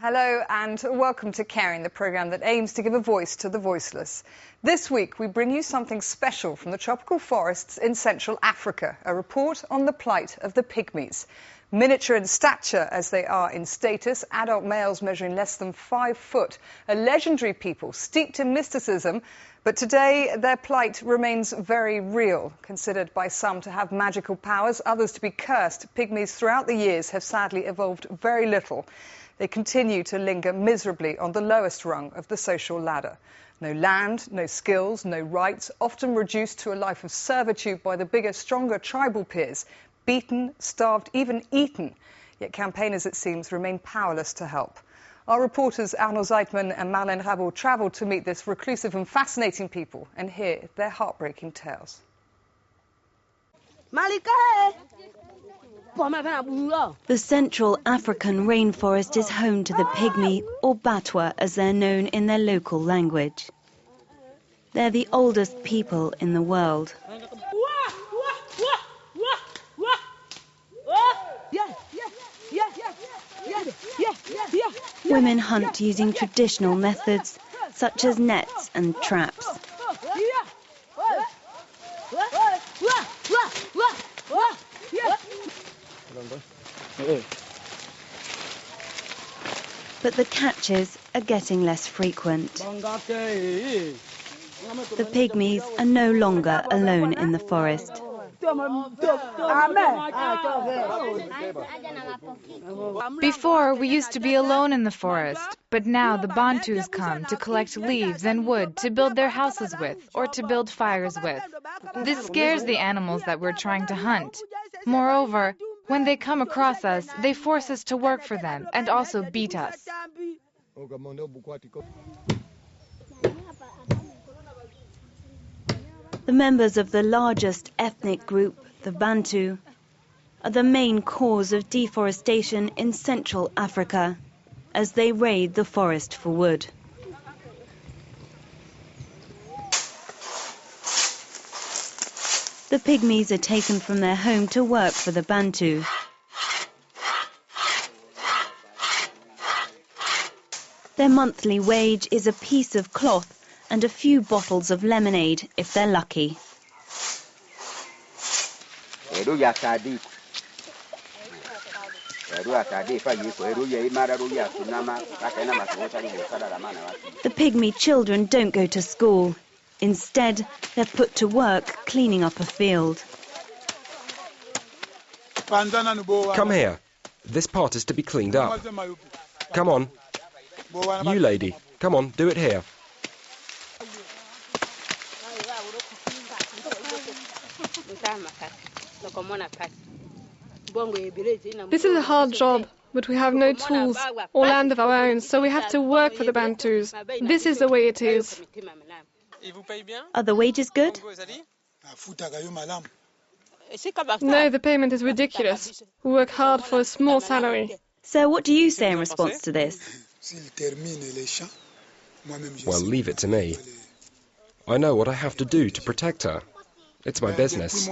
Hello and welcome to Caring, the programme that aims to give a voice to the voiceless. This week we bring you something special from the tropical forests in Central Africa, a report on the plight of the Pygmies. Miniature in stature as they are in status, adult males measuring less than 5 foot, a legendary people steeped in mysticism, but today their plight remains very real. Considered by some to have magical powers, others to be cursed, Pygmies throughout the years have sadly evolved very little. They continue to linger miserably on the lowest rung of the social ladder. No land, no skills, no rights, often reduced to a life of servitude by the bigger, stronger tribal peers, beaten, starved, even eaten. Yet campaigners, it seems, remain powerless to help. Our reporters Arnaud Zeitman and Marlène Rabot travelled to meet this reclusive and fascinating people and hear their heartbreaking tales. The Central African rainforest is home to the pygmy, or Batwa as they're known in their local language. They're the oldest people in the world. Women hunt using traditional methods, such as nets and traps. But the catches are getting less frequent. The pygmies are no longer alone in the forest. Before, we used to be alone in the forest, but now the Bantus come to collect leaves and wood to build their houses with, or to build fires with. This scares the animals that we're trying to hunt. Moreover, when they come across us, they force us to work for them and also beat us. The members of the largest ethnic group, the Bantu, are the main cause of deforestation in Central Africa as they raid the forest for wood. The pygmies are taken from their home to work for the Bantu. Their monthly wage is a piece of cloth and a few bottles of lemonade if they're lucky. The pygmy children don't go to school. Instead, they're put to work cleaning up a field. Come here. This part is to be cleaned up. Come on. You lady, come on, do it here. This is a hard job, but we have no tools or land of our own, so we have to work for the Bantus. This is the way it is. Are the wages good? No, the payment is ridiculous. We work hard for a small salary. So what do you say in response to this? Well, leave it to me. I know what I have to do to protect her. It's my business.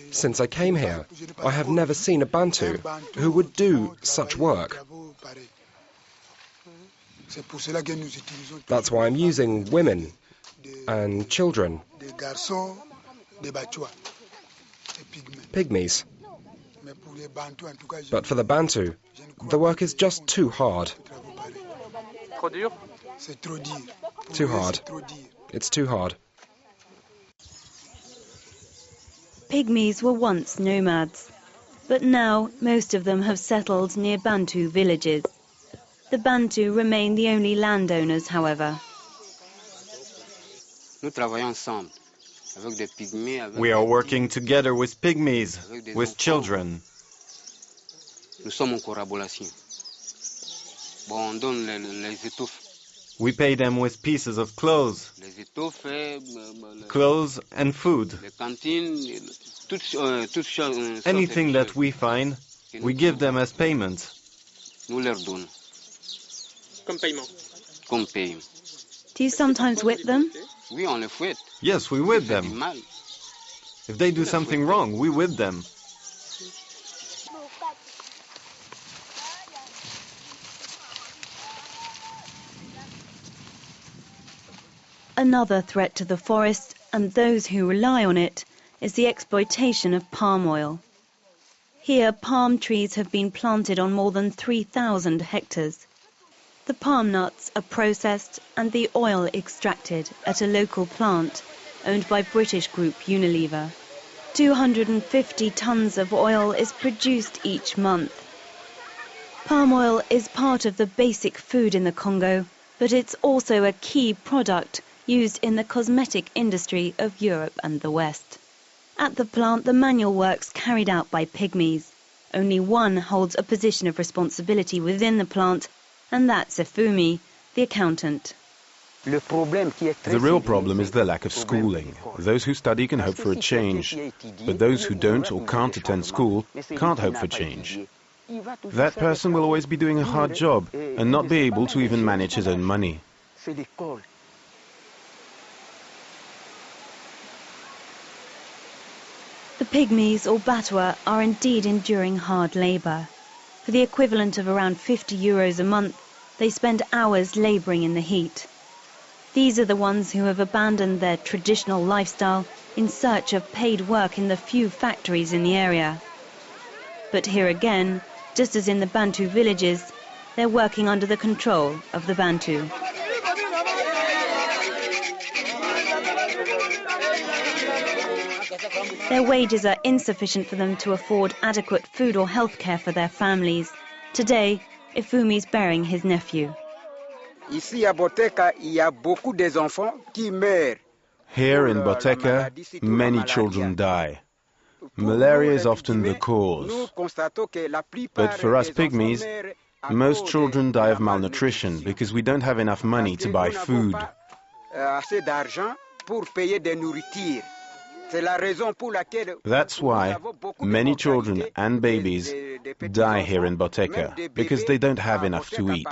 Since I came here, I have never seen a Bantu who would do such work. That's why I'm using women and children. Pygmies. But for the Bantu, the work is just too hard. Too hard. It's too hard. Pygmies were once nomads, but now most of them have settled near Bantu villages. The Bantu remain the only landowners, however. We are working together with Pygmies, with children. We pay them with pieces of clothes and food. Anything that we find, we give them as payment. Do you sometimes whip them? Yes, we whip them. If they do something wrong, we whip them. Another threat to the forest and those who rely on it is the exploitation of palm oil. Here, palm trees have been planted on more than 3,000 hectares. The palm nuts are processed and the oil extracted at a local plant owned by British group Unilever. 250 tons of oil is produced each month. Palm oil is part of the basic food in the Congo, but it's also a key product used in the cosmetic industry of Europe and the West. At the plant, the manual work's carried out by Pygmies. Only one holds a position of responsibility within the plant, and that's Efumi, the accountant. The real problem is the lack of schooling. Those who study can hope for a change, but those who don't or can't attend school can't hope for change. That person will always be doing a hard job and not be able to even manage his own money. The Pygmies, or Batwa, are indeed enduring hard labour. For the equivalent of around €50 a month, they spend hours labouring in the heat. These are the ones who have abandoned their traditional lifestyle in search of paid work in the few factories in the area. But here again, just as in the Bantu villages, they're working under the control of the Bantu. Their wages are insufficient for them to afford adequate food or health care for their families. Today, Efumi's burying his nephew. Here in Boteka, many children die. Malaria is often the cause. But for us Pygmies, most children die of malnutrition because we don't have enough money to buy food. That's why many children and babies die here in Boteka, because they don't have enough to eat.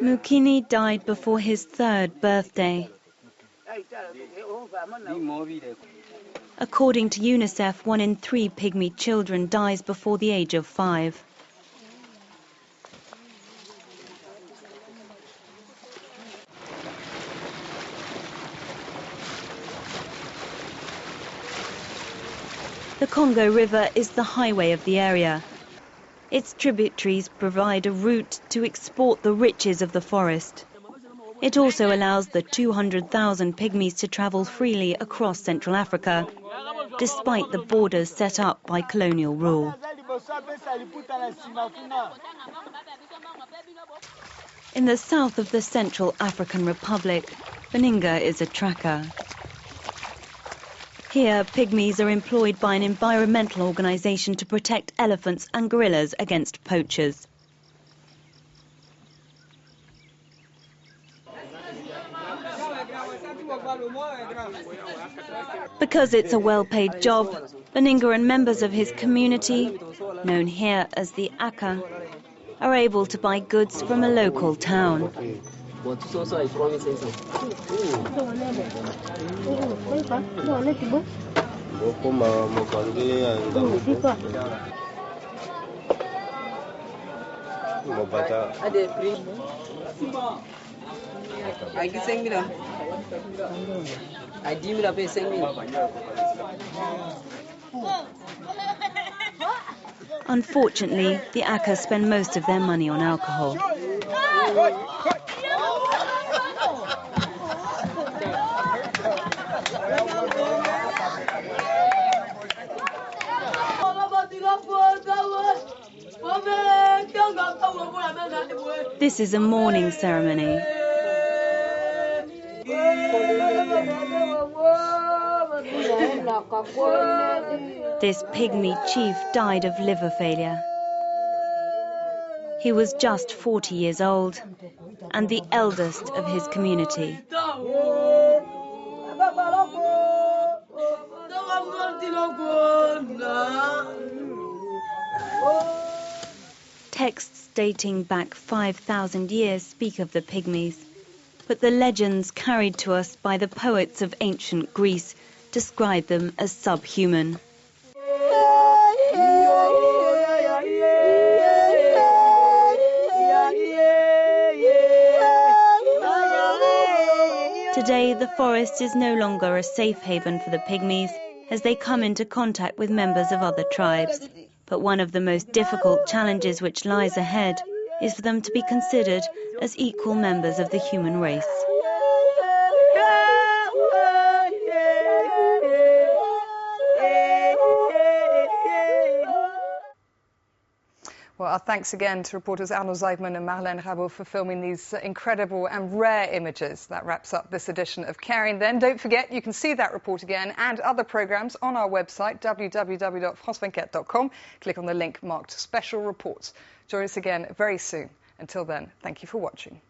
Mukini died before his 3rd birthday. According to UNICEF, 1 in 3 Pygmy children dies before the age of 5. The Congo River is the highway of the area. Its tributaries provide a route to export the riches of the forest. It also allows the 200,000 Pygmies to travel freely across Central Africa, despite the borders set up by colonial rule. In the south of the Central African Republic, Baninga is a tracker. Here, Pygmies are employed by an environmental organisation to protect elephants and gorillas against poachers. Because it's a well-paid job, Baninga and members of his community, known here as the Aka, are able to buy goods from a local town. Unfortunately, the Aka spend most of their money on alcohol. This is a mourning ceremony. This Pygmy chief died of liver failure. He was just 40 years old and the eldest of his community. Texts dating back 5,000 years speak of the Pygmies, but the legends carried to us by the poets of ancient Greece describe them as subhuman. Today, the forest is no longer a safe haven for the Pygmies as they come into contact with members of other tribes. But one of the most difficult challenges which lies ahead is for them to be considered as equal members of the human race. Well, our thanks again to reporters Arnaud Zeidman and Marlène Rabot for filming these incredible and rare images. That wraps up this edition of Caring Then. Don't forget, you can see that report again and other programmes on our website, www.france24.com. Click on the link marked Special Reports. Join us again very soon. Until then, thank you for watching.